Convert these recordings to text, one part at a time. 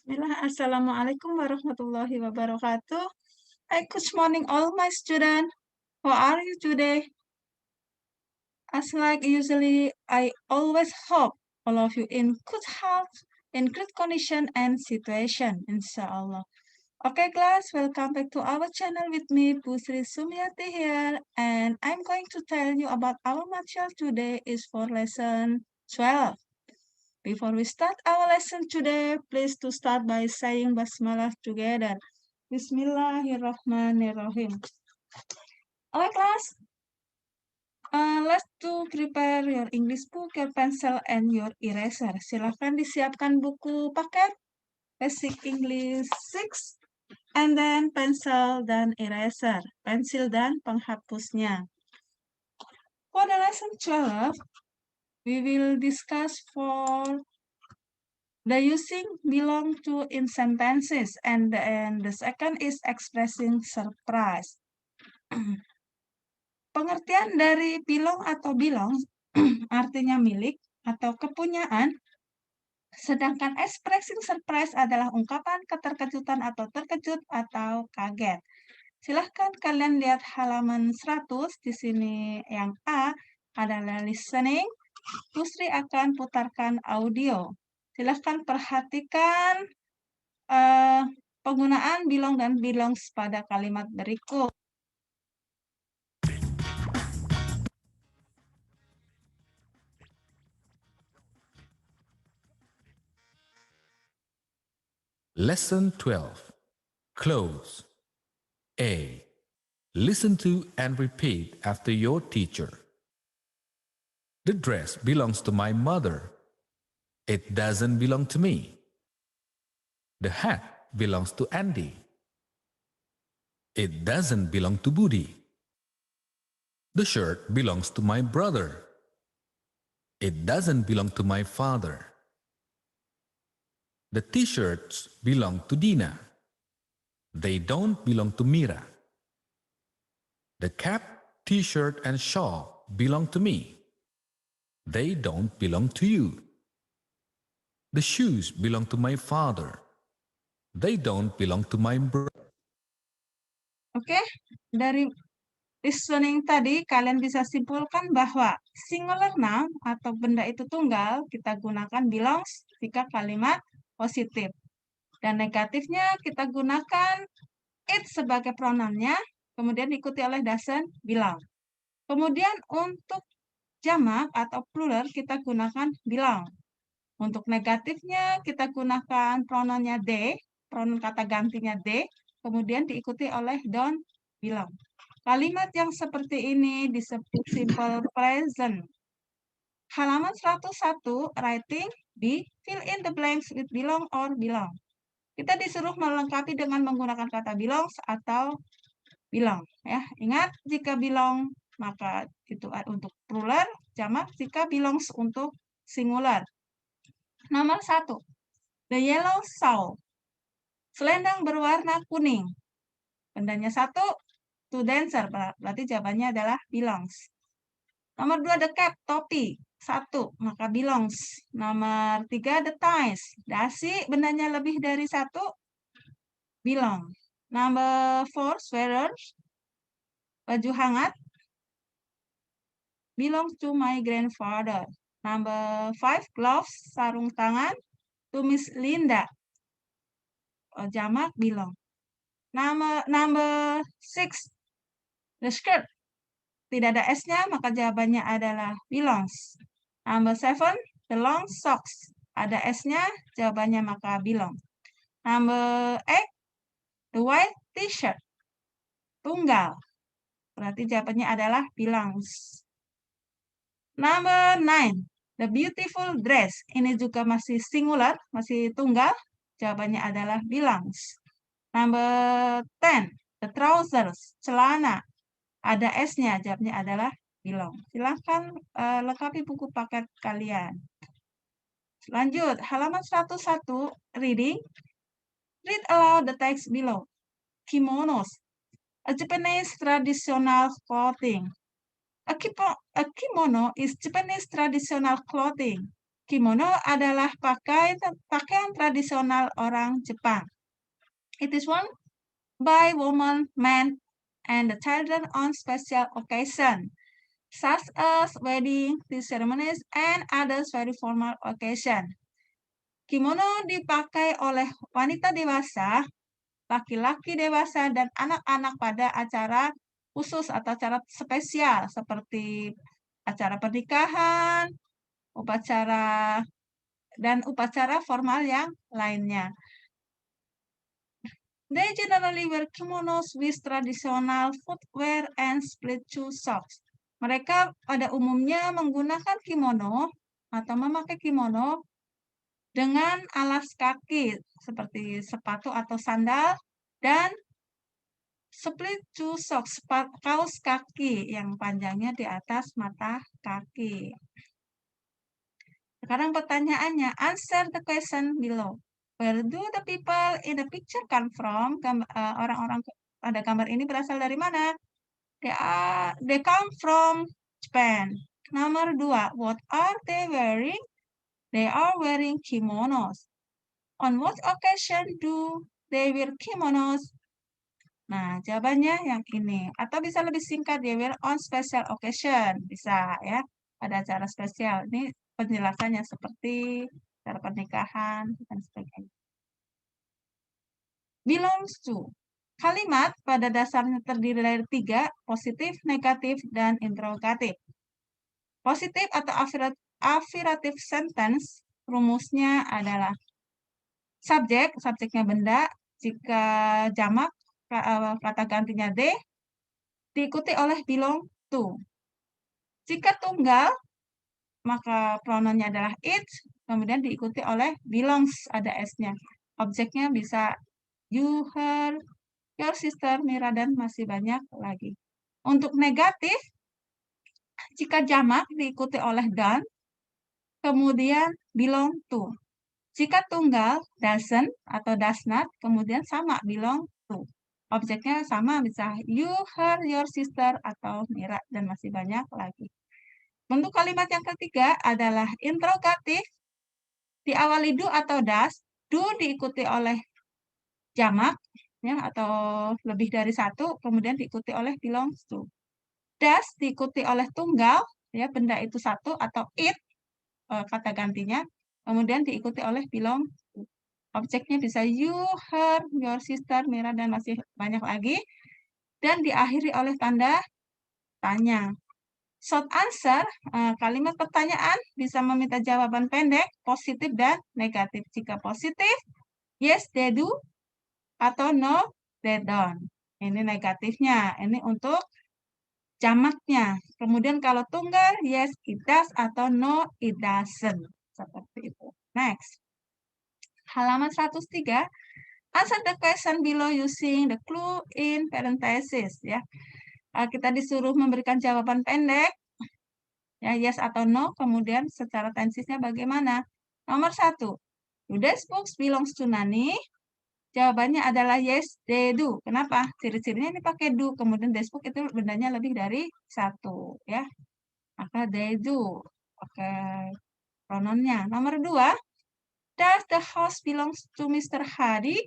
Bismillah, Assalamualaikum warahmatullahi wabarakatuh. Hi, good morning all my students. How are you today? As like usually, I always hope all of you in good health, in good condition and situation, inshallah. Okay, class, welcome back to our channel with me, Pusri Sumiati here, and I'm going to tell you about our material today is for lesson 12. Before we start our lesson today, please to start by saying Basmalah together. Bismillahirrahmanirrahim. Okay, class. Let's to prepare your English book, your pencil, and your eraser. Silahkan disiapkan buku paket, Basic English 6, and then pencil dan eraser, pensil dan penghapusnya. For the lesson 12, we will discuss for the using belong to in sentences, and the second is expressing surprise. Pengertian dari belong atau belong artinya milik atau kepunyaan, sedangkan expressing surprise adalah ungkapan keterkejutan atau terkejut atau kaget. Silahkan kalian lihat halaman 100, di sini yang A adalah listening. Pusri akan putarkan audio. Silahkan perhatikan penggunaan belong dan belongs pada kalimat berikut. Lesson 12. Clothes. A. Listen to and repeat after your teacher. The dress belongs to my mother. It doesn't belong to me. The hat belongs to Andy. It doesn't belong to Budi. The shirt belongs to my brother. It doesn't belong to my father. The t-shirts belong to Dina. They don't belong to Mira. The cap, t-shirt, and shawl belong to me. They don't belong to you. The shoes belong to my father. They don't belong to my brother. Oke, dari listening tadi kalian bisa simpulkan bahwa singular noun atau benda itu tunggal kita gunakan belongs jika kalimat positif. Dan negatifnya kita gunakan it sebagai pronounnya, kemudian diikuti oleh doesn't belong. Kemudian untuk jamak atau plural kita gunakan belong. Untuk negatifnya kita gunakan pronounnya they, pronoun kata gantinya they, kemudian diikuti oleh don't belong. Kalimat yang seperti ini disebut simple present. Halaman 101, writing, di fill in the blanks with belong or belong. Kita disuruh melengkapi dengan menggunakan kata belongs atau belong. Ya, ingat jika belong maka itu untuk plural, jamak jika belongs untuk singular. Nomor 1, the yellow shawl. Selendang berwarna kuning. Bendanya 1, to dancer, berarti jawabannya adalah belongs. Nomor 2, the cap, topi. 1, maka belongs. Nomor 3, the ties. Dasi, bendanya lebih dari 1, belong. Number 4, sweater. Baju hangat. Belongs to my grandfather. Number 5, gloves, sarung tangan. To Miss Linda. Jamak, belong. Number 6, the skirt. Tidak ada S-nya, maka jawabannya adalah belongs. Number 7, the long socks. Ada S-nya, jawabannya maka belong. Number 8, the white t-shirt. Tunggal. Berarti jawabannya adalah belongs. Number 9, the beautiful dress. Ini juga masih singular, masih tunggal. Jawabannya adalah belongs. Number 10, the trousers. Celana. Ada S-nya, jawabnya adalah belong. Silahkan lengkapi buku paket kalian. Lanjut, halaman 101, reading. Read aloud the text below. Kimonos, a Japanese traditional clothing. A kimono is Japanese traditional clothing. Kimono adalah pakaian tradisional orang Jepang. It is worn by women, men, and the children on special occasion, such as wedding, tea ceremonies, and others very formal occasion. Kimono dipakai oleh wanita dewasa, laki-laki dewasa, dan anak-anak pada acara khusus atau acara spesial seperti acara pernikahan, upacara dan upacara formal yang lainnya. They generally wear kimonos with traditional footwear and split shoe socks. Mereka pada umumnya menggunakan kimono atau memakai kimono dengan alas kaki seperti sepatu atau sandal dan split shoe socks, kaos kaki yang panjangnya di atas mata kaki. Sekarang pertanyaannya, answer the question below. Where do the people in the picture come from? Orang-orang pada gambar ini berasal dari mana? They come from Japan. Nomor 2, what are they wearing? They are wearing kimonos. On what occasion do they wear kimonos? Nah, jawabannya yang ini. Atau bisa lebih singkat, they wear on special occasion. Bisa ya, pada acara spesial. Ini penjelasannya seperti acara pernikahan dan sebagainya. Belongs to. Kalimat pada dasarnya terdiri dari 3, positif, negatif, dan interrogatif. Positif atau affirmative sentence, rumusnya adalah subjeknya benda, jika jamak, kata gantinya they, diikuti oleh belong to. Jika tunggal, maka pronounnya adalah it, kemudian diikuti oleh belongs, ada s-nya. Objeknya bisa you, her, your sister, Mira, dan masih banyak lagi. Untuk negatif, jika jamak diikuti oleh done, kemudian belong to. Jika tunggal, doesn't atau does not, kemudian sama, belong to. Objeknya sama, bisa you, her, your sister, atau Mira, dan masih banyak lagi. Bentuk kalimat yang ketiga adalah interrogatif, diawali do atau does, do diikuti oleh jamak, ya, atau lebih dari satu, kemudian diikuti oleh belongs to. Does diikuti oleh tunggal, ya, benda itu satu, atau it, kata gantinya, kemudian diikuti oleh belong to. Objeknya bisa you, her, your sister, Mira, dan masih banyak lagi. Dan diakhiri oleh tanda tanya. Short answer, kalimat pertanyaan bisa meminta jawaban pendek, positif, dan negatif. Jika positif, yes, they do, atau no, they don't. Ini negatifnya, ini untuk jamaknya. Kemudian kalau tunggal, yes, it does, atau no, it doesn't. Seperti itu. Next. Halaman 103, answer the question below using the clue in parenthesis. Ya. Kita disuruh memberikan jawaban pendek, ya, yes atau no, kemudian secara tensisnya bagaimana. Nomor 1, do these books belongs to Nani? Jawabannya adalah yes, they do. Kenapa? Ciri-cirinya ini pakai do, kemudian this book itu bendanya lebih dari 1, ya. Maka they do. Oke, pronounnya. Nomor 2, does the house belongs to Mr. Hadi?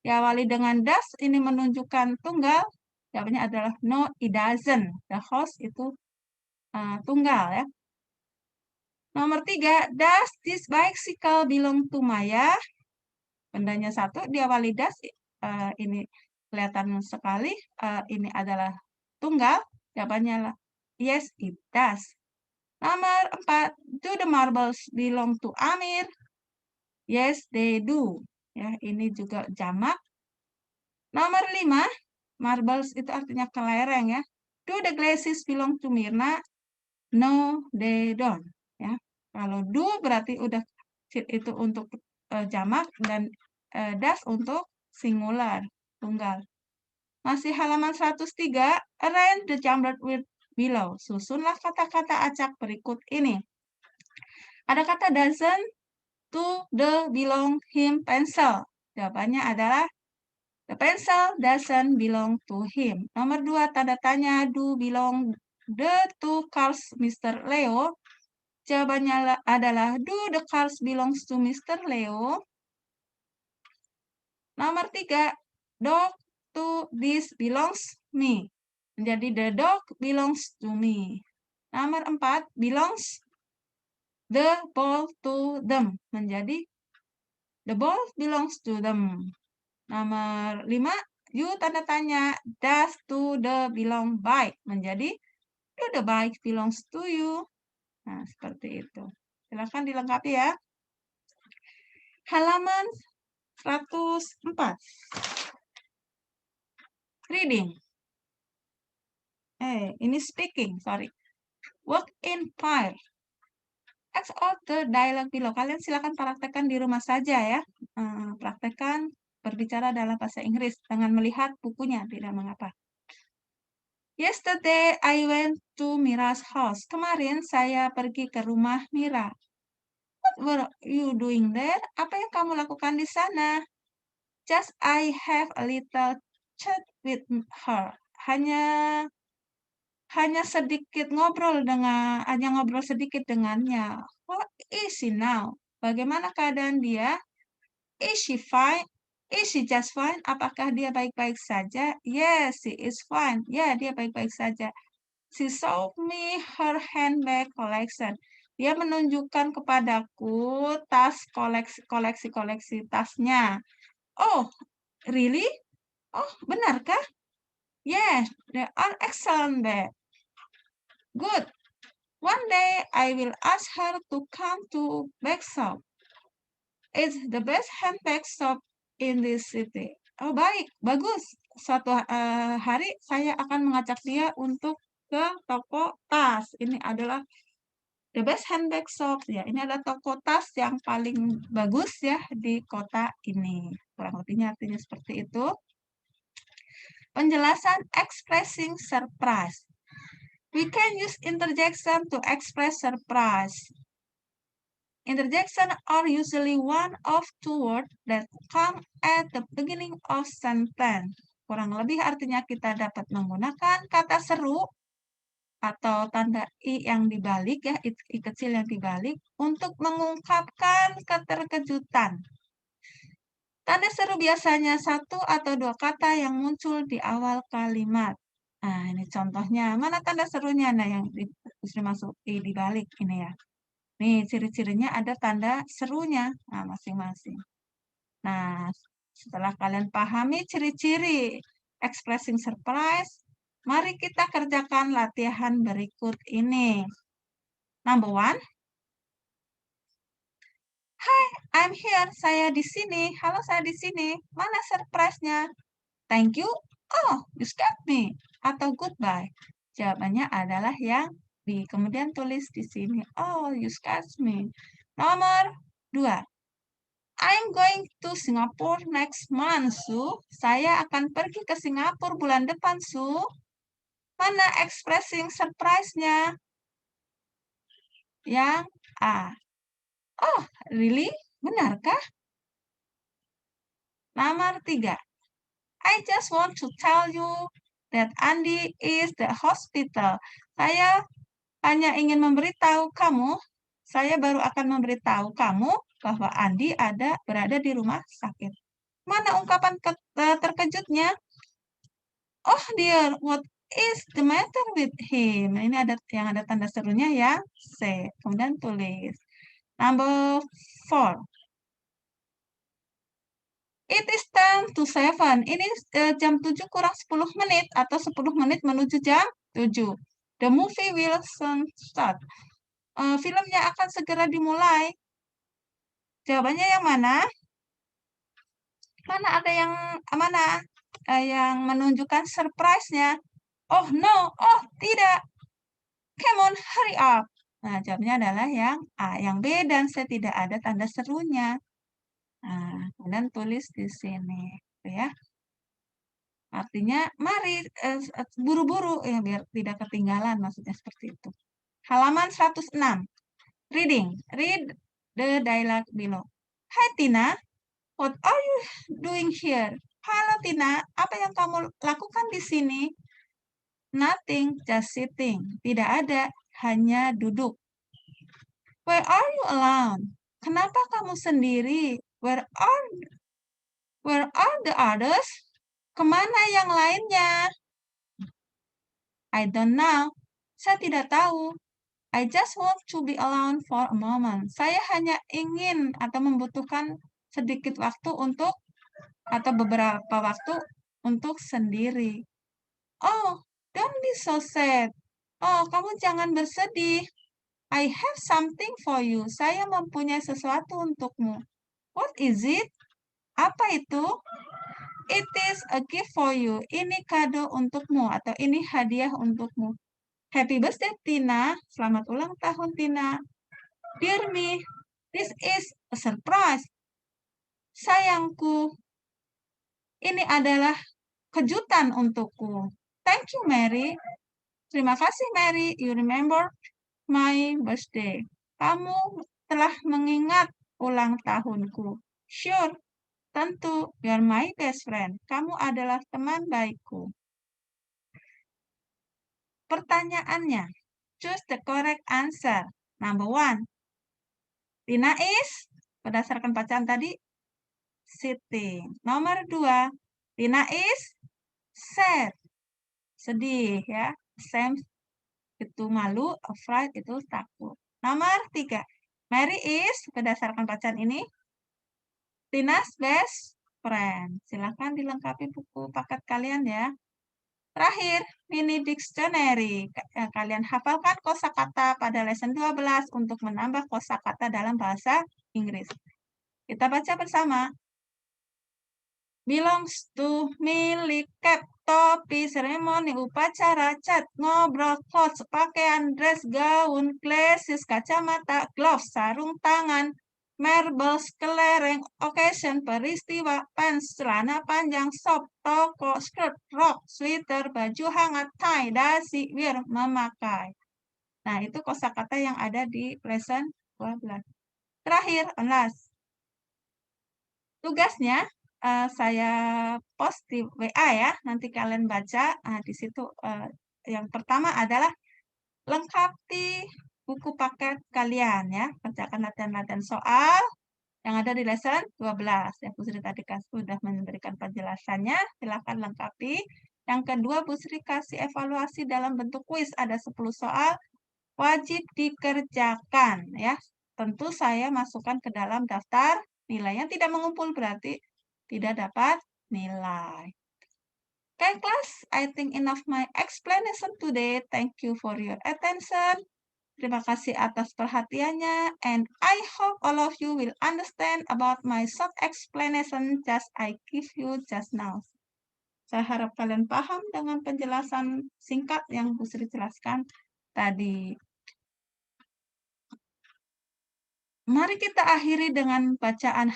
Diawali dengan does, ini menunjukkan tunggal. Jawabannya adalah no, it doesn't. The house itu tunggal, ya. Nomor 3, does this bicycle belong to Maya? Bendanya 1, diawali does, ini kelihatan sekali, ini adalah tunggal. Jawabannya yes, it does. Nomor 4, do the marbles belong to Amir? Yes, they do. Ya, ini juga jamak. Nomor 5, marbles itu artinya kelereng, ya. Do the glasses belong to Mirna? No, they don't. Ya, kalau do berarti udah itu untuk jamak dan does untuk singular, tunggal. Masih halaman 103, arrange the jumbled word below. Susunlah kata-kata acak berikut ini. Ada kata doesn't, to, the, belong, him, pencil. Jawabannya adalah the pencil doesn't belong to him. Nomor 2, tanda tanya do, belong, the two cars Mr. Leo. Jawabannya adalah, do the cars belongs to Mr. Leo? Nomor 3, dog to this belongs me. Menjadi the dog belongs to me. Nomor 4, belongs the ball to them. Menjadi the ball belongs to them. Nomor 5, you tanda tanya, does to the belong bike. Menjadi do the bike belongs to you. Nah, seperti itu. Silakan dilengkapi ya. Halaman 104. Reading. Ini speaking, sorry. Work in pair. X out the dialogue below. Kalian silakan praktekkan di rumah saja ya. Praktekkan berbicara dalam bahasa Inggris dengan melihat bukunya, tidak mengapa. Yesterday I went to Mira's house. Kemarin saya pergi ke rumah Mira. What were you doing there? Apa yang kamu lakukan di sana? Just I have a little chat with her. Hanya sedikit hanya ngobrol sedikit dengannya. What is she now? Bagaimana keadaan dia? Is she fine? Is she just fine? Apakah dia baik-baik saja? Yes, she is fine. Ya, dia baik-baik saja. She showed me her handbag collection. Dia menunjukkan kepadaku tas koleksi tasnya. Oh, really? Oh, benarkah? Yes, they are excellent bag. Good. One day I will ask her to come to bag shop. It's the best handbag shop in this city. Oh, baik, bagus. Suatu hari saya akan mengajak dia untuk ke toko tas. Ini adalah the best handbag shop ya. Ini adalah toko tas yang paling bagus ya di kota ini. Kurang lebihnya artinya seperti itu. Penjelasan expressing surprise. We can use interjection to express surprise. Interjection are usually one of two words that come at the beginning of sentence. Kurang lebih artinya kita dapat menggunakan kata seru atau tanda i yang dibalik ya, i kecil yang dibalik untuk mengungkapkan keterkejutan. Tanda seru biasanya satu atau dua kata yang muncul di awal kalimat. Nah, ini contohnya. Mana tanda serunya? Nah, yang dimasuk i dibalik ini ya. Nih, ciri-cirinya ada tanda serunya. Nah, masing-masing. Nah, setelah kalian pahami ciri-ciri expressing surprise, mari kita kerjakan latihan berikut ini. Number 1. Hi, I'm here. Saya di sini. Halo, saya di sini. Mana surprise-nya? Thank you. Oh, you scared me. Atau goodbye. Jawabannya adalah yang kemudian tulis di sini. Oh, you scared me. Nomor 2. I'm going to Singapore next month, Su. Saya akan pergi ke Singapura bulan depan, Su. Mana expressing surprise-nya? Yang A. Oh, really? Benarkah? Nomor 3. I just want to tell you that Andy is the hospital. Saya hanya ingin memberitahu kamu, saya baru akan memberitahu kamu bahwa Andi berada di rumah sakit. Mana ungkapan terkejutnya? Oh dear, what is the matter with him? Ini yang ada tanda serunya ya, C. Kemudian tulis. Number 4. It is 10 to 7. Ini jam 7 kurang 10 menit atau 10 menit menuju jam 7. The movie will soon start. Filmnya akan segera dimulai. Jawabannya yang mana? Mana ada yang menunjukkan surprise-nya? Oh no, oh tidak. Come on, hurry up. Nah, jawabnya adalah yang A. Yang B dan C tidak ada tanda serunya. Nah, kemudian tulis di sini, ya. Artinya, mari buru-buru ya biar tidak ketinggalan, maksudnya seperti itu. Halaman 106. Reading. Read the dialogue below. Hi Tina, what are you doing here? Halo Tina, apa yang kamu lakukan di sini? Nothing, just sitting. Tidak ada, hanya duduk. Why are you alone? Kenapa kamu sendiri? Where are the others? Kemana yang lainnya? I don't know. Saya tidak tahu. I just want to be alone for a moment. Saya hanya ingin atau membutuhkan sedikit waktu untuk atau beberapa waktu untuk sendiri. Oh, don't be so sad. Oh, kamu jangan bersedih. I have something for you. Saya mempunyai sesuatu untukmu. What is it? Apa itu? It is a gift for you. Ini kado untukmu atau ini hadiah untukmu. Happy birthday, Tina. Selamat ulang tahun, Tina. Dear me, this is a surprise. Sayangku, ini adalah kejutan untukku. Thank you, Mary. Terima kasih, Mary. You remember my birthday. Kamu telah mengingat ulang tahunku. Sure, tentu. You're my best friend. Kamu adalah teman baikku. Pertanyaannya, choose the correct answer. Number 1. Tina is, berdasarkan bacaan tadi, sitting. Nomor 2, Tina is sad. Sedih ya. Sam itu malu, afraid itu takut. Nomor 3, Mary is, berdasarkan bacaan ini, Tina's best friend. Silahkan dilengkapi buku paket kalian ya. Terakhir, mini dictionary. Kalian hafalkan kosakata pada lesson 12 untuk menambah kosakata dalam bahasa Inggris. Kita baca bersama. Belongs to, milik, cap, topi, seremoni, upacara, cat, ngobrol, clothes, pakaian, dress, gaun, glasses, kacamata, gloves, sarung tangan, marbles, kelereng, occasion, peristiwa, pants, celana panjang, shop, toko, skirt, rok, sweater, baju hangat, tie, dasi, wear, memakai. Nah, itu kosakata yang ada di lesson 12. Terakhir, last. Tugasnya saya post di WA ya, nanti kalian baca. Nah, di situ yang pertama adalah lengkapi buku paket kalian ya, kerjakan latihan-latihan soal yang ada di lesson 12. Ya, Bu Sri tadi sudah memberikan penjelasannya, silakan lengkapi. Yang kedua, Bu Sri kasih evaluasi dalam bentuk kuis, ada 10 soal, wajib dikerjakan ya. Tentu saya masukkan ke dalam daftar nilai. Yang tidak mengumpul berarti tidak dapat nilai. Okay, class, I think enough my explanation today. Thank you for your attention. Terima kasih atas perhatiannya, and I hope all of you will understand about my short explanation just I give you just now. Saya harap kalian paham dengan penjelasan singkat yang Bu Sri jelaskan tadi. Mari kita akhiri dengan bacaan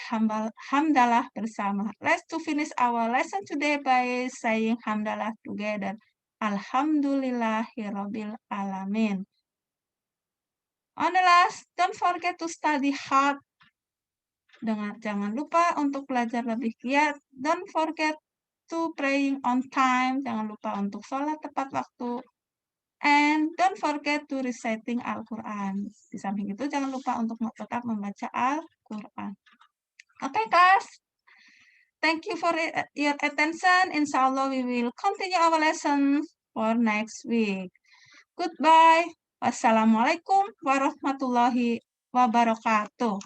hamdalah bersama. Let's to finish our lesson today by saying hamdalah together. Alhamdulillahirabbil alamin. On the last, don't forget to study hard. Jangan lupa untuk belajar lebih giat. Don't forget to praying on time. Jangan lupa untuk sholat tepat waktu. And don't forget to reciting Al-Quran. Di samping itu, jangan lupa untuk tetap membaca Al-Quran. Okay, class. Thank you for your attention. Inshallah, we will continue our lesson for next week. Goodbye. Wassalamualaikum warahmatullahi wabarakatuh.